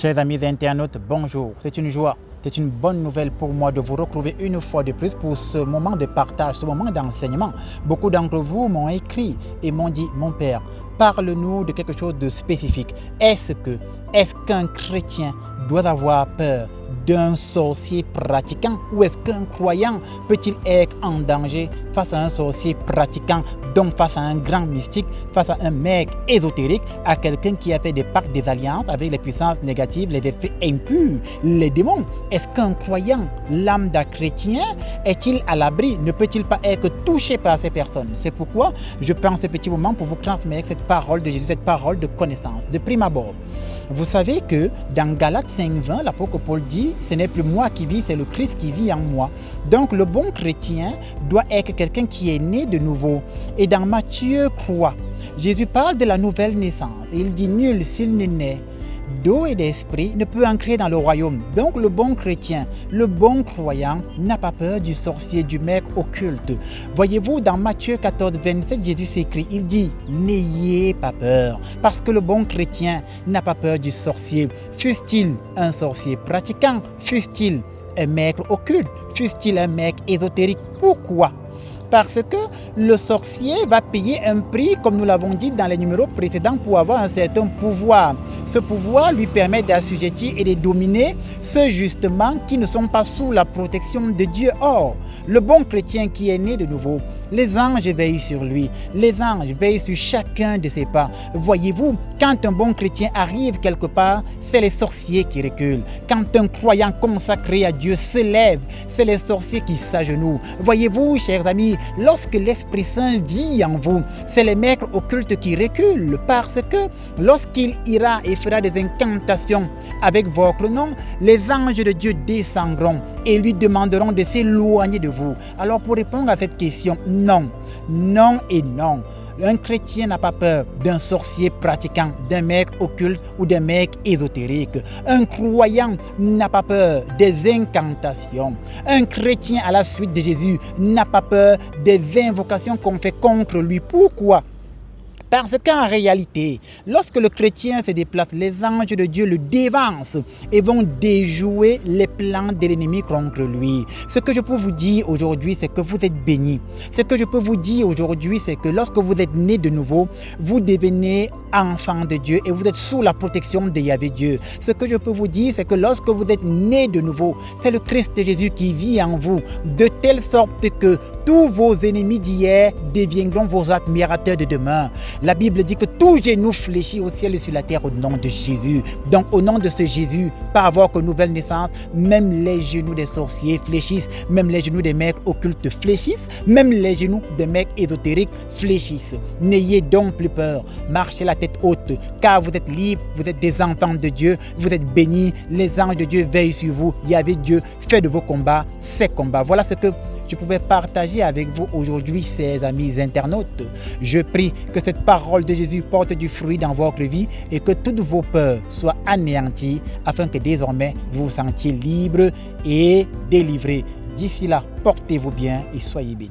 Chers amis internautes, bonjour. C'est une joie, c'est une bonne nouvelle pour moi de vous retrouver une fois de plus pour ce moment de partage, ce moment d'enseignement. Beaucoup d'entre vous m'ont écrit et m'ont dit, mon père, parle-nous de quelque chose de spécifique. Est-ce qu'un chrétien doit avoir peur d'un sorcier pratiquant ou est-ce qu'un croyant peut-il être en danger face à un sorcier pratiquant, donc face à un grand mystique, face à un mec ésotérique, à quelqu'un qui a fait des pactes, des alliances avec les puissances négatives, les esprits impurs, les démons? Est-ce qu'un croyant, lambda chrétien, est-il à l'abri? Ne peut-il pas être touché par ces personnes? C'est pourquoi je prends ce petit moment pour vous transmettre cette parole de Jésus, cette parole de connaissance. De prime abord, vous savez que dans Galates 5:20, l'apôtre Paul dit « Ce n'est plus moi qui vis, c'est le Christ qui vit en moi ». Donc le bon chrétien doit être quelqu'un qui est né de nouveau. Et dans Matthieu 3, Jésus parle de la nouvelle naissance. Il dit « Nul s'il n'est né d'eau et d'esprit ne peut entrer dans le royaume ». Donc le bon chrétien, le bon croyant n'a pas peur du sorcier, du mec occulte. Voyez-vous, dans Matthieu 14:27, Jésus s'écrit, il dit « N'ayez pas peur » parce que le bon chrétien n'a pas peur du sorcier. Fût-il un sorcier pratiquant, fût-il un mec occulte, fût-il un mec ésotérique. Pourquoi ? Parce que le sorcier va payer un prix, comme nous l'avons dit dans les numéros précédents, pour avoir un certain pouvoir. Ce pouvoir lui permet d'assujettir et de dominer ceux justement qui ne sont pas sous la protection de Dieu. Or, le bon chrétien qui est né de nouveau, les anges veillent sur lui. Les anges veillent sur chacun de ses pas. Voyez-vous, quand un bon chrétien arrive quelque part, c'est les sorciers qui reculent. Quand un croyant consacré à Dieu se lève, c'est les sorciers qui s'agenouillent. Voyez-vous, chers amis, lorsque l'Esprit Saint vit en vous, c'est les maîtres occultes qui reculent parce que lorsqu'il ira et fera des incantations avec votre nom, les anges de Dieu descendront et lui demanderont de s'éloigner de vous. Alors pour répondre à cette question, non, non et non. Un chrétien n'a pas peur d'un sorcier pratiquant, d'un mec occulte ou d'un mec ésotérique. Un croyant n'a pas peur des incantations. Un chrétien à la suite de Jésus n'a pas peur des invocations qu'on fait contre lui. Pourquoi ? Parce qu'en réalité, lorsque le chrétien se déplace, les anges de Dieu le dévancent et vont déjouer les plans de l'ennemi contre lui. Ce que je peux vous dire aujourd'hui, c'est que vous êtes bénis. Ce que je peux vous dire aujourd'hui, c'est que lorsque vous êtes né de nouveau, vous devenez enfant de Dieu et vous êtes sous la protection de Yahvé Dieu. Ce que je peux vous dire, c'est que lorsque vous êtes né de nouveau, c'est le Christ Jésus qui vit en vous, de telle sorte que tous vos ennemis d'hier deviendront vos admirateurs de demain. La Bible dit que tout genou fléchit au ciel et sur la terre au nom de Jésus. Donc au nom de ce Jésus, par votre nouvelle naissance, même les genoux des sorciers fléchissent, même les genoux des mecs occultes fléchissent, même les genoux des mecs ésotériques fléchissent. N'ayez donc plus peur, marchez la tête haute, car vous êtes libres, vous êtes des enfants de Dieu, vous êtes bénis, les anges de Dieu veillent sur vous, Yahvé Dieu fait de vos combats ses combats. Voilà ce que je pouvais partager avec vous aujourd'hui, chers amis internautes. Je prie que cette parole de Jésus porte du fruit dans votre vie et que toutes vos peurs soient anéanties afin que désormais vous vous sentiez libre et délivré. D'ici là, portez-vous bien et soyez bénis.